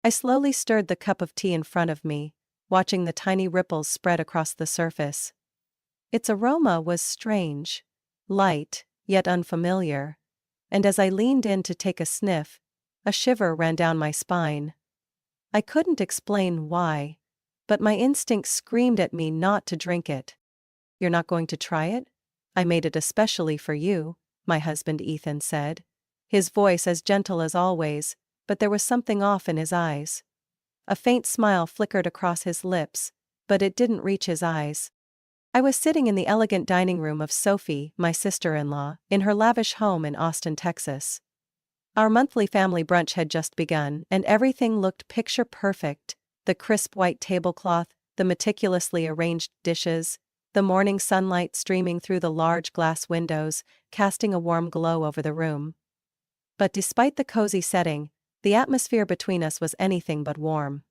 I slowly stirred the cup of tea in front of me, watching the tiny ripples spread across the surface. Its aroma was strange, light, yet unfamiliar, and as I leaned in to take a sniff, a shiver ran down my spine. I couldn't explain why, but my instinct screamed at me not to drink it. "You're not going to try it? I made it especially for you," my husband Ethan said, his voice as gentle as always, but there was something off in his eyes. A faint smile flickered across his lips, but it didn't reach his eyes. I was sitting in the elegant dining room of Sophie, my sister-in-law, in her lavish home in Austin, Texas. Our monthly family brunch had just begun, and everything looked picture-perfect: the crisp white tablecloth, the meticulously arranged dishes, the morning sunlight streaming through the large glass windows, casting a warm glow over the room. But despite the cozy setting, the atmosphere between us was anything but warm.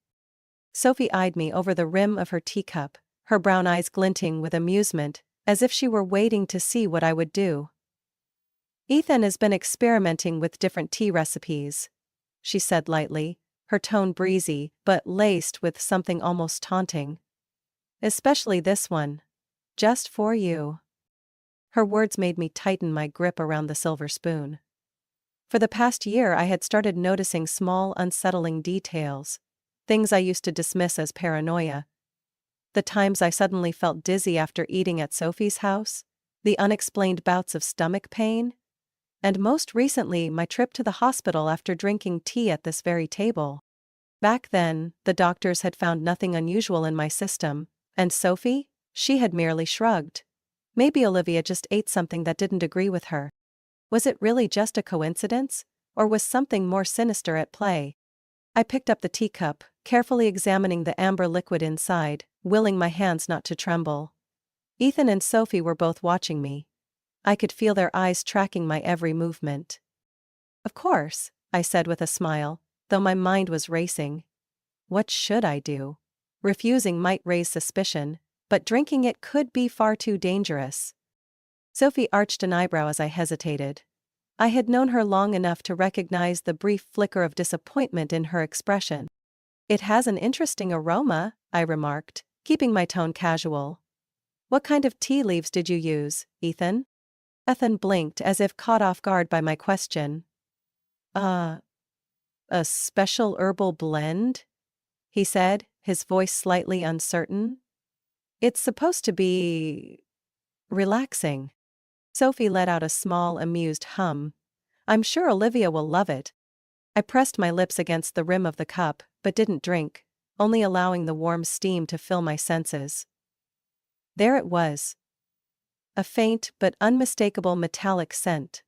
Sophie eyed me over the rim of her teacup, her brown eyes glinting with amusement, as if she were waiting to see what I would do. "Ethan has been experimenting with different tea recipes," she said lightly, her tone breezy but laced with something almost taunting. "Especially this one. Just for you." Her words made me tighten my grip around the silver spoon. For the past year I had started noticing small, unsettling details, things I used to dismiss as paranoia. The times I suddenly felt dizzy after eating at Sophie's house, the unexplained bouts of stomach pain, and most recently my trip to the hospital after drinking tea at this very table. Back then, the doctors had found nothing unusual in my system, and Sophie, she had merely shrugged. Maybe Olivia just ate something that didn't agree with her. Was it really just a coincidence, or was something more sinister at play? I picked up the teacup, carefully examining the amber liquid inside, willing my hands not to tremble. Ethan and Sophie were both watching me. I could feel their eyes tracking my every movement. "Of course," I said with a smile, though my mind was racing. What should I do? Refusing might raise suspicion, but drinking it could be far too dangerous. Sophie arched an eyebrow as I hesitated. I had known her long enough to recognize the brief flicker of disappointment in her expression. "It has an interesting aroma," I remarked, keeping my tone casual. "What kind of tea leaves did you use, Ethan?" Ethan blinked as if caught off guard by my question. A special herbal blend?" he said, his voice slightly uncertain. "It's supposed to be relaxing." Sophie let out a small, amused hum. "I'm sure Olivia will love it." I pressed my lips against the rim of the cup, but didn't drink, only allowing the warm steam to fill my senses. There it was. A faint but unmistakable metallic scent.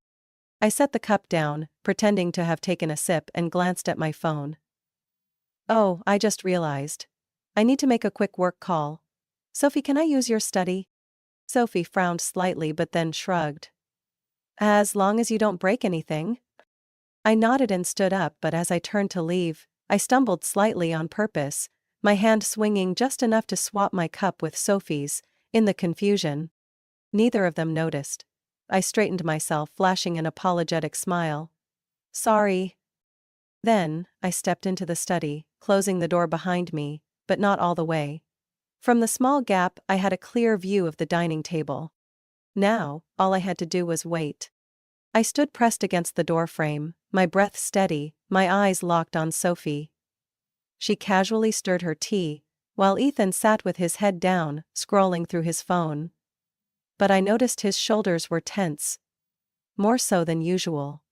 I set the cup down, pretending to have taken a sip, and glanced at my phone. "Oh, I just realized. I need to make a quick work call. Sophie, can I use your study?" Sophie frowned slightly but then shrugged. "As long as you don't break anything." I nodded and stood up, but as I turned to leave, I stumbled slightly on purpose, my hand swinging just enough to swap my cup with Sophie's. In the confusion, neither of them noticed. I straightened myself, flashing an apologetic smile. "Sorry." Then, I stepped into the study, closing the door behind me, but not all the way. From the small gap, I had a clear view of the dining table. Now, all I had to do was wait. I stood pressed against the doorframe, my breath steady, my eyes locked on Sophie. She casually stirred her tea, while Ethan sat with his head down, scrolling through his phone. But I noticed his shoulders were tense. More so than usual.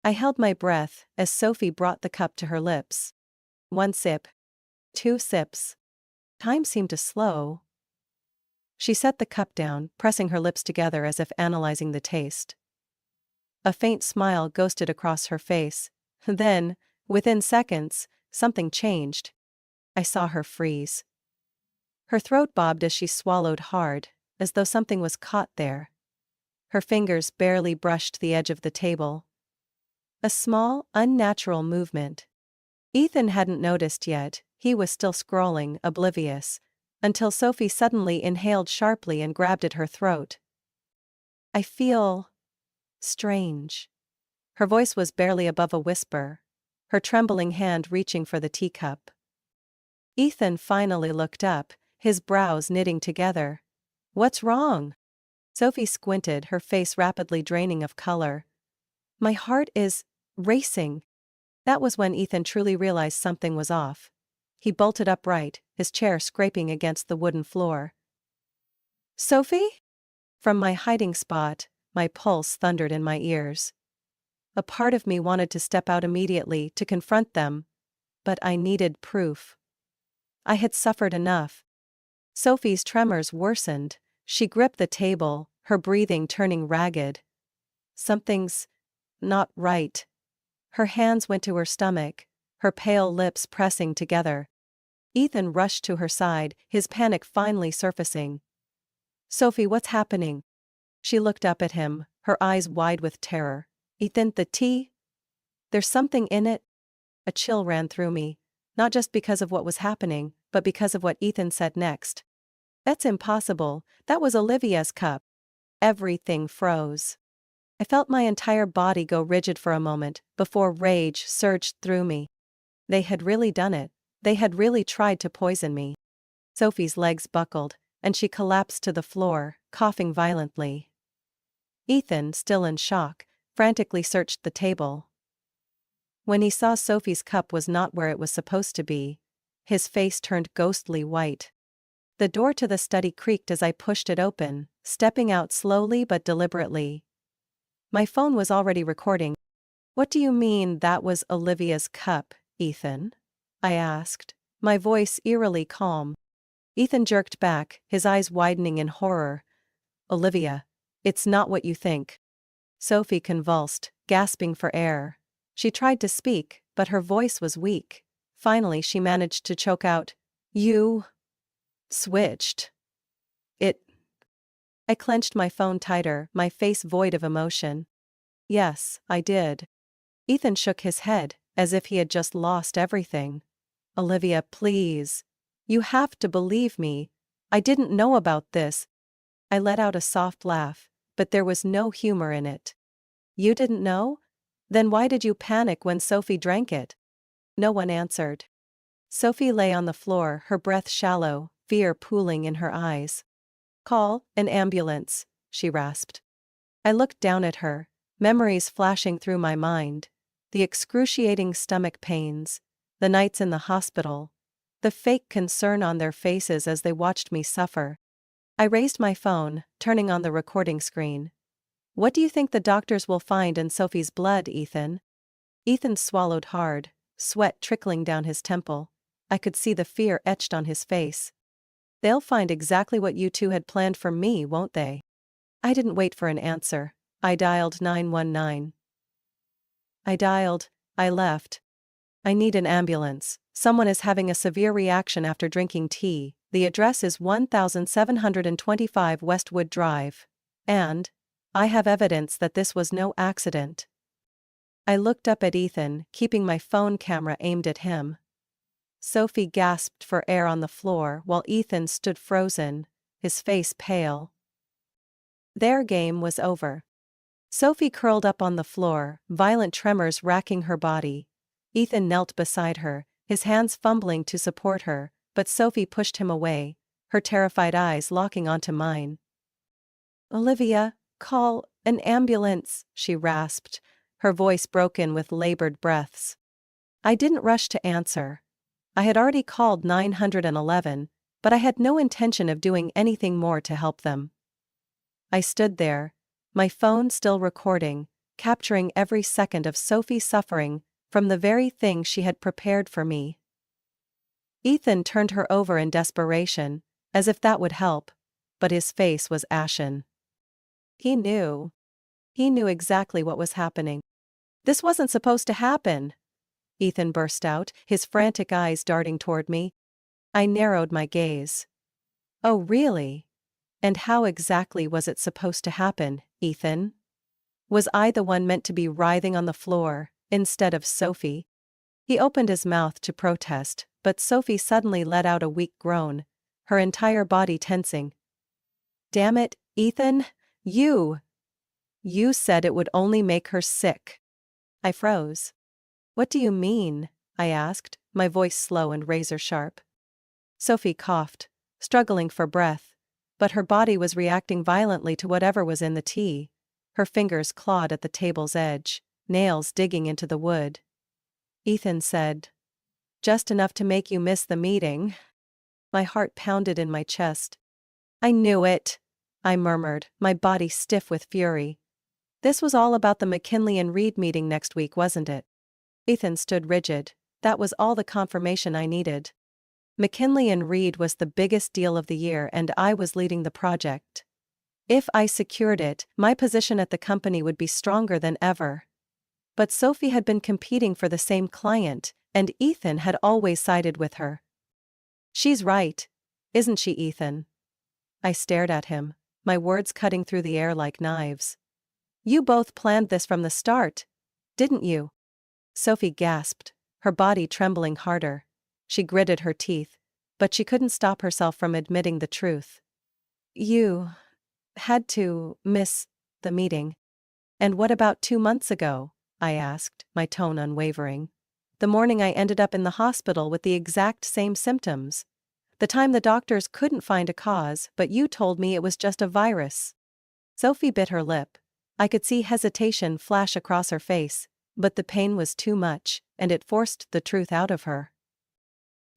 I held my breath as Sophie brought the cup to her lips. 1 sip. 2 sips. Time seemed to slow. She set the cup down, pressing her lips together as if analyzing the taste. A faint smile ghosted across her face. Then, within seconds, something changed. I saw her freeze. Her throat bobbed as she swallowed hard, as though something was caught there. Her fingers barely brushed the edge of the table. A small, unnatural movement. Ethan hadn't noticed yet, he was still scrolling, oblivious, until Sophie suddenly inhaled sharply and grabbed at her throat. "I feel strange." Her voice was barely above a whisper. her trembling hand reaching for the teacup. Ethan finally looked up, his brows knitting together. "What's wrong?" Sophie squinted, her face rapidly draining of color. "My heart is racing." That was when Ethan truly realized something was off. He bolted upright, his chair scraping against the wooden floor. "Sophie?" From my hiding spot, my pulse thundered in my ears. A part of me wanted to step out immediately to confront them, but I needed proof. I had suffered enough. Sophie's tremors worsened. She gripped the table, her breathing turning ragged. "Something's not right." Her hands went to her stomach, her pale lips pressing together. Ethan rushed to her side, his panic finally surfacing. "Sophie, what's happening?" She looked up at him, her eyes wide with terror. "Ethan, the tea? There's something in it?" A chill ran through me, not just because of what was happening, but because of what Ethan said next. "That's impossible, that was Olivia's cup." Everything froze. I felt my entire body go rigid for a moment, before rage surged through me. They had really done it. They had really tried to poison me. Sophie's legs buckled, and she collapsed to the floor, coughing violently. Ethan, still in shock, frantically searched the table. When he saw Sophie's cup was not where it was supposed to be, his face turned ghostly white. The door to the study creaked as I pushed it open, stepping out slowly but deliberately. My phone was already recording. "What do you mean that was Olivia's cup, Ethan?" I asked, my voice eerily calm. Ethan jerked back, his eyes widening in horror. "Olivia, it's not what you think." Sophie convulsed, gasping for air. She tried to speak, but her voice was weak. Finally she managed to choke out, "You switched it." I clenched my phone tighter, my face void of emotion. "Yes, I did." Ethan shook his head, as if he had just lost everything. "Olivia, please. You have to believe me. I didn't know about this." I let out a soft laugh, but there was no humor in it. "You didn't know? Then why did you panic when Sophie drank it?" No one answered. Sophie lay on the floor, her breath shallow, fear pooling in her eyes. "Call an ambulance," she rasped. I looked down at her, memories flashing through my mind. The excruciating stomach pains, the nights in the hospital, the fake concern on their faces as they watched me suffer. I raised my phone, turning on the recording screen. "What do you think the doctors will find in Sophie's blood, Ethan?" Ethan swallowed hard, sweat trickling down his temple. I could see the fear etched on his face. "They'll find exactly what you two had planned for me, won't they?" I didn't wait for an answer. I dialed 911. I left. "I need an ambulance. Someone is having a severe reaction after drinking tea. The address is 1725 Westwood Drive. And I have evidence that this was no accident." I looked up at Ethan, keeping my phone camera aimed at him. Sophie gasped for air on the floor while Ethan stood frozen, his face pale. Their game was over. Sophie curled up on the floor, violent tremors racking her body. Ethan knelt beside her, his hands fumbling to support her, but Sophie pushed him away, her terrified eyes locking onto mine. "Olivia, call an ambulance," she rasped, her voice broken with labored breaths. I didn't rush to answer. I had already called 911, but I had no intention of doing anything more to help them. I stood there, my phone still recording, capturing every second of Sophie's suffering from the very thing she had prepared for me. Ethan turned her over in desperation, as if that would help, but his face was ashen. He knew. He knew exactly what was happening. "This wasn't supposed to happen," Ethan burst out, his frantic eyes darting toward me. I narrowed my gaze. "Oh, really? And how exactly was it supposed to happen, Ethan? Was I the one meant to be writhing on the floor, instead of Sophie?" He opened his mouth to protest, but Sophie suddenly let out a weak groan, her entire body tensing. "Damn it, Ethan, you said it would only make her sick." I froze. What do you mean? I asked, my voice slow and razor-sharp. Sophie coughed, struggling for breath, but her body was reacting violently to whatever was in the tea. Her fingers clawed at the table's edge, nails digging into the wood. Ethan said, "Just enough to make you miss the meeting." My heart pounded in my chest. "I knew it," I murmured, my body stiff with fury. This was all about the McKinley and Reed meeting next week, wasn't it? Ethan stood rigid. That was all the confirmation I needed. McKinley and Reed was the biggest deal of the year and I was leading the project. If I secured it, my position at the company would be stronger than ever. But Sophie had been competing for the same client, and Ethan had always sided with her. "She's right, isn't she, Ethan?" I stared at him, my words cutting through the air like knives. "You both planned this from the start, didn't you?" Sophie gasped, her body trembling harder. She gritted her teeth, but she couldn't stop herself from admitting the truth. "You had to miss the meeting." "And what about 2 months ago?" I asked, my tone unwavering. "The morning I ended up in the hospital with the exact same symptoms. The time the doctors couldn't find a cause, but you told me it was just a virus." Sophie bit her lip. I could see hesitation flash across her face, but the pain was too much, and it forced the truth out of her.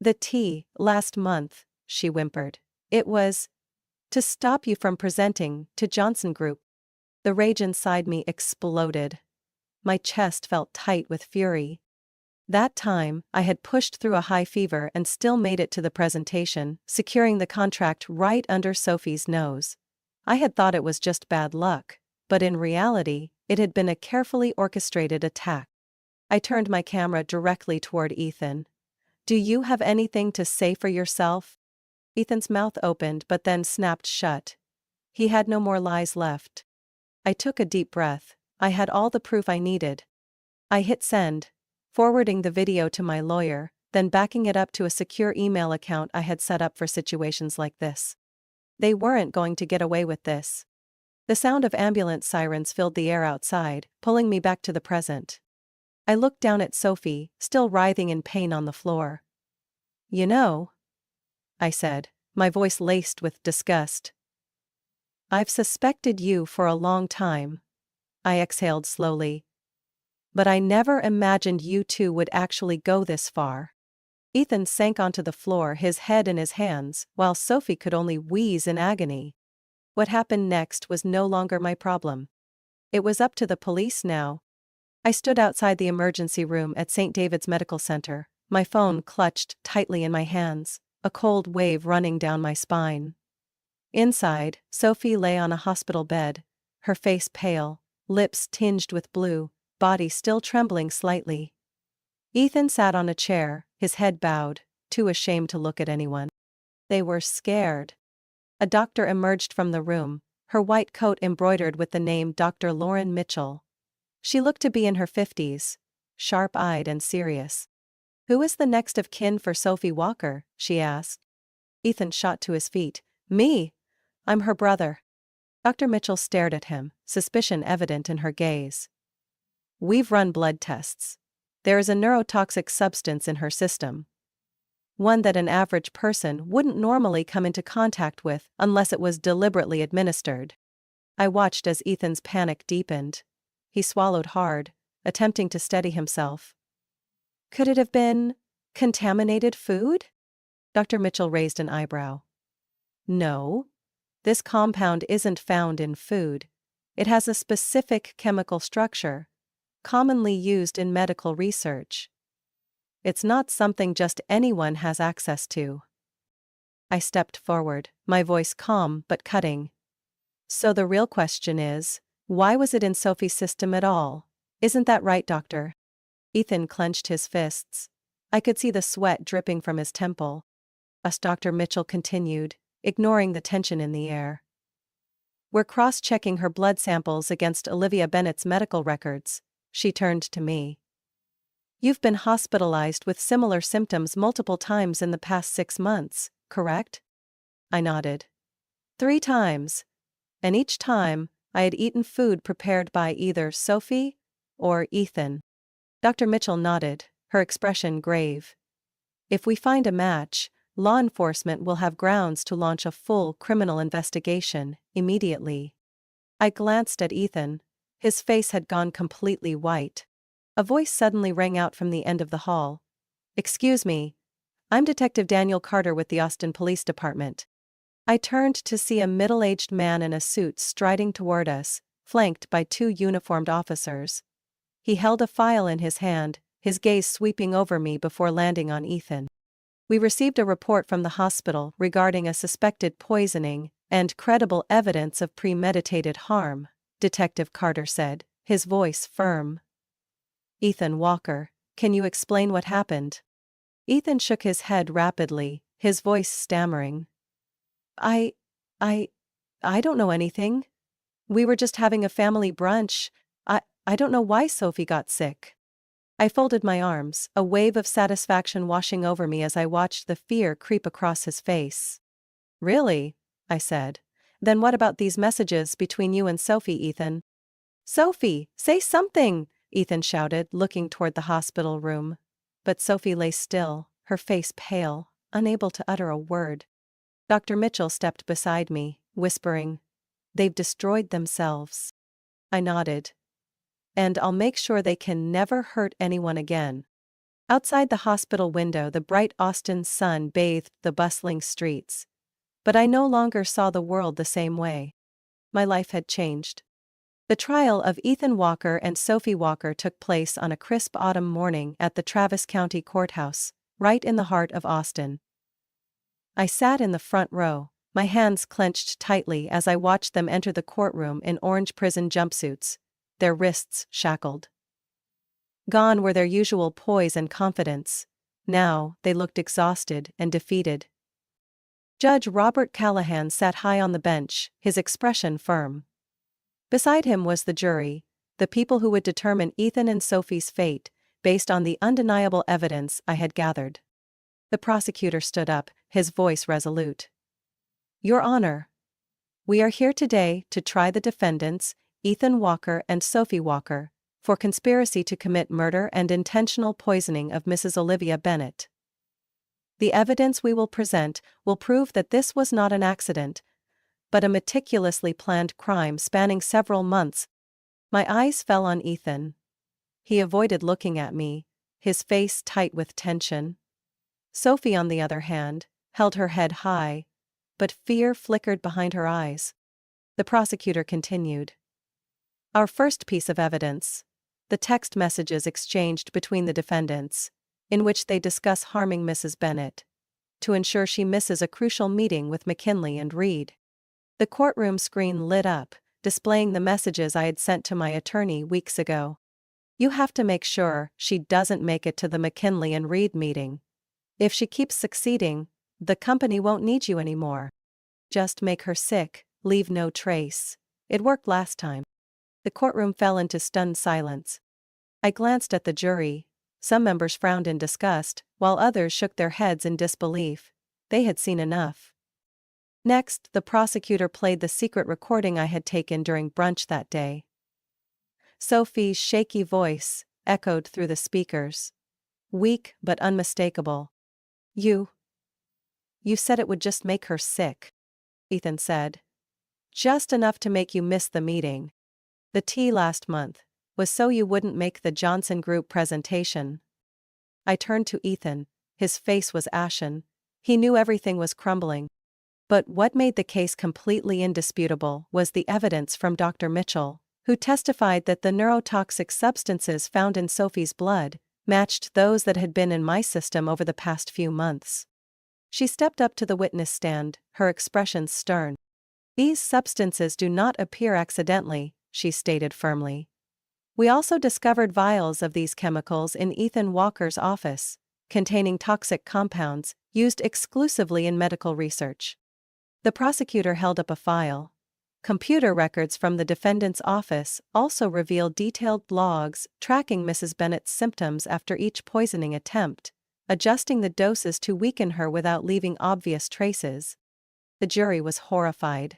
"The tea, last month," she whimpered. "It was to stop you from presenting to Johnson Group." The rage inside me exploded. My chest felt tight with fury. That time, I had pushed through a high fever and still made it to the presentation, securing the contract right under Sophie's nose. I had thought it was just bad luck, but in reality, it had been a carefully orchestrated attack. I turned my camera directly toward Ethan. "Do you have anything to say for yourself?" Ethan's mouth opened but then snapped shut. He had no more lies left. I took a deep breath. I had all the proof I needed. I hit send, forwarding the video to my lawyer, then backing it up to a secure email account I had set up for situations like this. They weren't going to get away with this. The sound of ambulance sirens filled the air outside, pulling me back to the present. I looked down at Sophie, still writhing in pain on the floor. "You know," I said, my voice laced with disgust. "I've suspected you for a long time." I exhaled slowly. "But I never imagined you two would actually go this far." Ethan sank onto the floor, his head in his hands, while Sophie could only wheeze in agony. What happened next was no longer my problem. It was up to the police now. I stood outside the emergency room at St. David's Medical Center, my phone clutched tightly in my hands, a cold wave running down my spine. Inside, Sophie lay on a hospital bed, her face pale, lips tinged with blue, body still trembling slightly. Ethan sat on a chair, his head bowed, too ashamed to look at anyone. They were scared. A doctor emerged from the room, her white coat embroidered with the name Dr. Lauren Mitchell. She looked to be in her 50s, sharp-eyed and serious. "Who is the next of kin for Sophie Walker?" she asked. Ethan shot to his feet. "Me! I'm her brother." Dr. Mitchell stared at him, suspicion evident in her gaze. "We've run blood tests. There is a neurotoxic substance in her system. One that an average person wouldn't normally come into contact with unless it was deliberately administered." I watched as Ethan's panic deepened. He swallowed hard, attempting to steady himself. "Could it have been contaminated food?" Dr. Mitchell raised an eyebrow. "No. This compound isn't found in food. It has a specific chemical structure, commonly used in medical research. It's not something just anyone has access to." I stepped forward, my voice calm but cutting. "So the real question is, why was it in Sophie's system at all? Isn't that right, doctor?" Ethan clenched his fists. I could see the sweat dripping from his temple. As Dr. Mitchell continued, ignoring the tension in the air. "We're cross-checking her blood samples against Olivia Bennett's medical records." She turned to me. "You've been hospitalized with similar symptoms multiple times in the past 6 months, correct?" I nodded. 3 times. And each time, I had eaten food prepared by either Sophie or Ethan. Dr. Mitchell nodded, her expression grave. If we find a match, law enforcement will have grounds to launch a full criminal investigation immediately. I glanced at Ethan. His face had gone completely white. A voice suddenly rang out from the end of the hall. "Excuse me. I'm Detective Daniel Carter with the Austin Police Department." I turned to see a middle-aged man in a suit striding toward us, flanked by two uniformed officers. He held a file in his hand, his gaze sweeping over me before landing on Ethan. "We received a report from the hospital regarding a suspected poisoning and credible evidence of premeditated harm," Detective Carter said, his voice firm. "Ethan Walker, can you explain what happened?" Ethan shook his head rapidly, his voice stammering. I, I, I don't know anything. We were just having a family brunch. I don't know why Sophie got sick." I folded my arms, a wave of satisfaction washing over me as I watched the fear creep across his face. "Really?" I said. "Then what about these messages between you and Sophie, Ethan?" "Sophie, say something!" Ethan shouted, looking toward the hospital room. But Sophie lay still, her face pale, unable to utter a word. Dr. Mitchell stepped beside me, whispering, "They've destroyed themselves." I nodded. "And I'll make sure they can never hurt anyone again." Outside the hospital window, the bright Austin sun bathed the bustling streets. But I no longer saw the world the same way. My life had changed. The trial of Ethan Walker and Sophie Walker took place on a crisp autumn morning at the Travis County Courthouse, right in the heart of Austin. I sat in the front row, my hands clenched tightly as I watched them enter the courtroom in orange prison jumpsuits, their wrists shackled. Gone were their usual poise and confidence. Now, they looked exhausted and defeated. Judge Robert Callahan sat high on the bench, his expression firm. Beside him was the jury, the people who would determine Ethan and Sophie's fate, based on the undeniable evidence I had gathered. The prosecutor stood up, his voice resolute. "Your Honor, we are here today to try the defendants, Ethan Walker and Sophie Walker, for conspiracy to commit murder and intentional poisoning of Mrs. Olivia Bennett. The evidence we will present will prove that this was not an accident, but a meticulously planned crime spanning several months." My eyes fell on Ethan. He avoided looking at me, his face tight with tension. Sophie, on the other hand, held her head high, but fear flickered behind her eyes. The prosecutor continued. "Our first piece of evidence: the text messages exchanged between the defendants, in which they discuss harming Mrs. Bennett, to ensure she misses a crucial meeting with McKinley and Reed." The courtroom screen lit up, displaying the messages I had sent to my attorney weeks ago. "You have to make sure she doesn't make it to the McKinley and Reed meeting. If she keeps succeeding, the company won't need you anymore. Just make her sick, leave no trace. It worked last time." The courtroom fell into stunned silence. I glanced at the jury. Some members frowned in disgust, while others shook their heads in disbelief. They had seen enough. Next, the prosecutor played the secret recording I had taken during brunch that day. Sophie's shaky voice echoed through the speakers. Weak but unmistakable. You said it would just make her sick," Ethan said. "Just enough to make you miss the meeting. The tea last month was so you wouldn't make the Johnson Group presentation." I turned to Ethan. His face was ashen. He knew everything was crumbling. But what made the case completely indisputable was the evidence from Dr. Mitchell, who testified that the neurotoxic substances found in Sophie's blood matched those that had been in my system over the past few months. She stepped up to the witness stand, her expression stern. "These substances do not appear accidentally," she stated firmly. "We also discovered vials of these chemicals in Ethan Walker's office, containing toxic compounds used exclusively in medical research." The prosecutor held up a file. Computer records from the defendant's office also revealed detailed logs tracking Mrs. Bennett's symptoms after each poisoning attempt, adjusting the doses to weaken her without leaving obvious traces. The jury was horrified.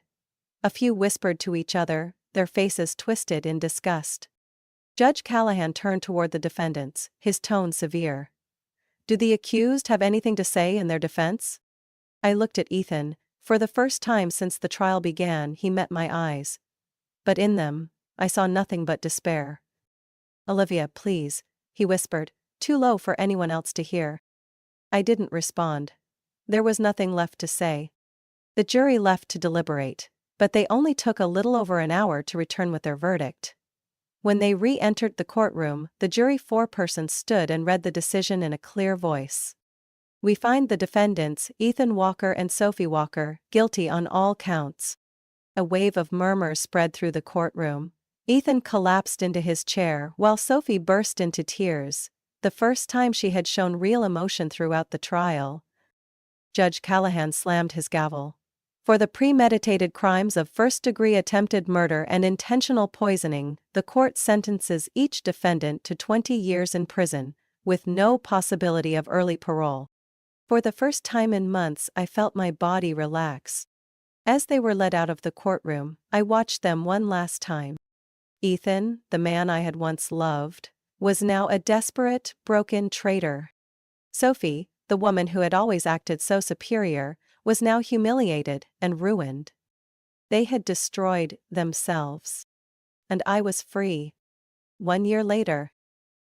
A few whispered to each other, their faces twisted in disgust. Judge Callahan turned toward the defendants, his tone severe. Do the accused have anything to say in their defense? I looked at Ethan. For the first time since the trial began, he met my eyes. But in them, I saw nothing but despair. Olivia, please, he whispered, too low for anyone else to hear. I didn't respond. There was nothing left to say. The jury left to deliberate, but they only took a little over an hour to return with their verdict. When they re-entered the courtroom, the jury foreperson stood and read the decision in a clear voice. We find the defendants, Ethan Walker and Sophie Walker, guilty on all counts. A wave of murmurs spread through the courtroom. Ethan collapsed into his chair while Sophie burst into tears, the first time she had shown real emotion throughout the trial. Judge Callahan slammed his gavel. For the premeditated crimes of first-degree attempted murder and intentional poisoning, the court sentences each defendant to 20 years in prison, with no possibility of early parole. For the first time in months, I felt my body relax. As they were led out of the courtroom, I watched them one last time. Ethan, the man I had once loved, was now a desperate, broken traitor. Sophie, the woman who had always acted so superior, was now humiliated and ruined. They had destroyed themselves. And I was free. 1 year later,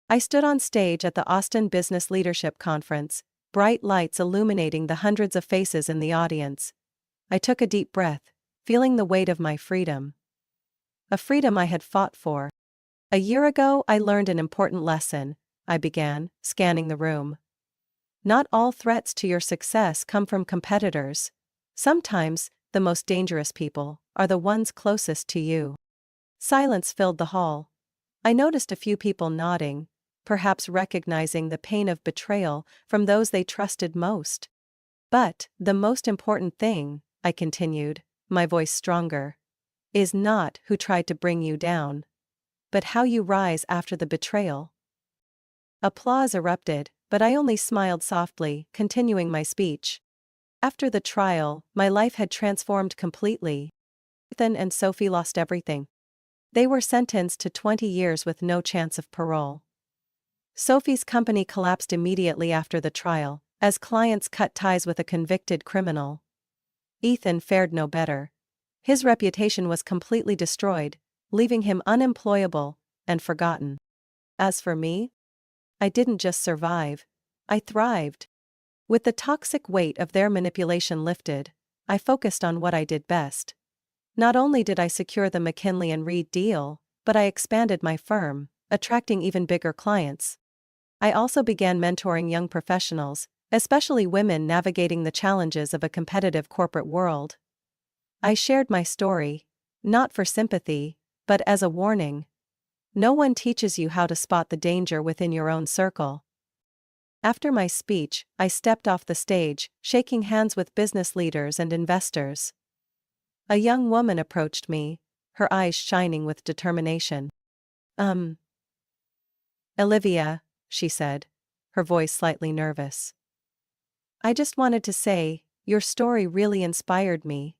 I stood on stage at the Austin Business Leadership Conference, bright lights illuminating the hundreds of faces in the audience. I took a deep breath, feeling the weight of my freedom. A freedom I had fought for. A year ago, I learned an important lesson, I began, scanning the room. Not all threats to your success come from competitors. Sometimes, the most dangerous people are the ones closest to you. Silence filled the hall. I noticed a few people nodding, perhaps recognizing the pain of betrayal from those they trusted most. But the most important thing, I continued, my voice stronger, is not who tried to bring you down, but how you rise after the betrayal. Applause erupted, but I only smiled softly, continuing my speech. After the trial, my life had transformed completely. Ethan and Sophie lost everything. They were sentenced to 20 years with no chance of parole. Sophie's company collapsed immediately after the trial, as clients cut ties with a convicted criminal. Ethan fared no better. His reputation was completely destroyed, leaving him unemployable and forgotten. As for me, I didn't just survive, I thrived. With the toxic weight of their manipulation lifted, I focused on what I did best. Not only did I secure the McKinley & Reed deal, but I expanded my firm, attracting even bigger clients. I also began mentoring young professionals, especially women navigating the challenges of a competitive corporate world. I shared my story, not for sympathy, but as a warning. No one teaches you how to spot the danger within your own circle. After my speech, I stepped off the stage, shaking hands with business leaders and investors. A young woman approached me, her eyes shining with determination. Olivia, she said, her voice slightly nervous. I just wanted to say, your story really inspired me.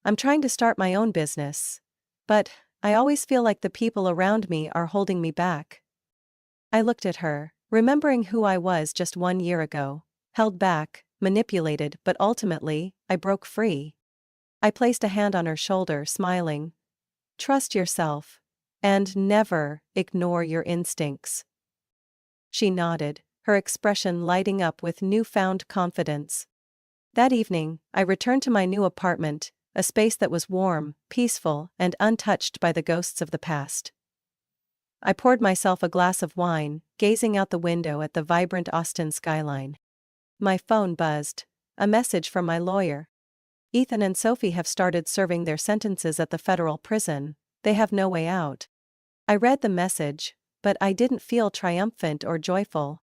I'm trying to start my own business, but I always feel like the people around me are holding me back. I looked at her, remembering who I was just 1 year ago, held back, manipulated, but ultimately, I broke free. I placed a hand on her shoulder, smiling. Trust yourself, and never ignore your instincts. She nodded, her expression lighting up with newfound confidence. That evening, I returned to my new apartment, a space that was warm, peaceful, and untouched by the ghosts of the past. I poured myself a glass of wine, gazing out the window at the vibrant Austin skyline. My phone buzzed. A message from my lawyer. Ethan and Sophie have started serving their sentences at the federal prison. They have no way out. I read the message, but I didn't feel triumphant or joyful.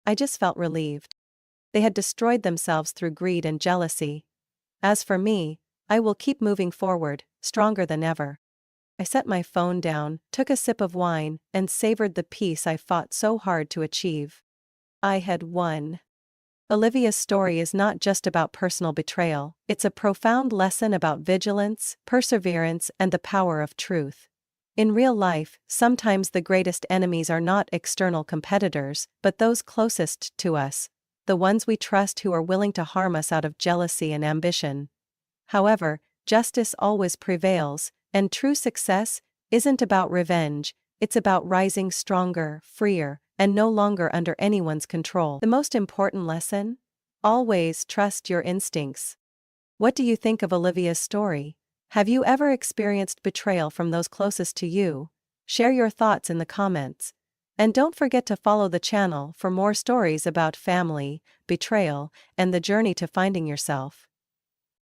I just felt relieved. They had destroyed themselves through greed and jealousy. As for me, I will keep moving forward, stronger than ever. I set my phone down, took a sip of wine, and savored the peace I fought so hard to achieve. I had won. Olivia's story is not just about personal betrayal, it's a profound lesson about vigilance, perseverance, and the power of truth. In real life, sometimes the greatest enemies are not external competitors, but those closest to us, the ones we trust who are willing to harm us out of jealousy and ambition. However, justice always prevails, and true success isn't about revenge, it's about rising stronger, freer, and no longer under anyone's control. The most important lesson? Always trust your instincts. What do you think of Olivia's story? Have you ever experienced betrayal from those closest to you? Share your thoughts in the comments. And don't forget to follow the channel for more stories about family, betrayal, and the journey to finding yourself.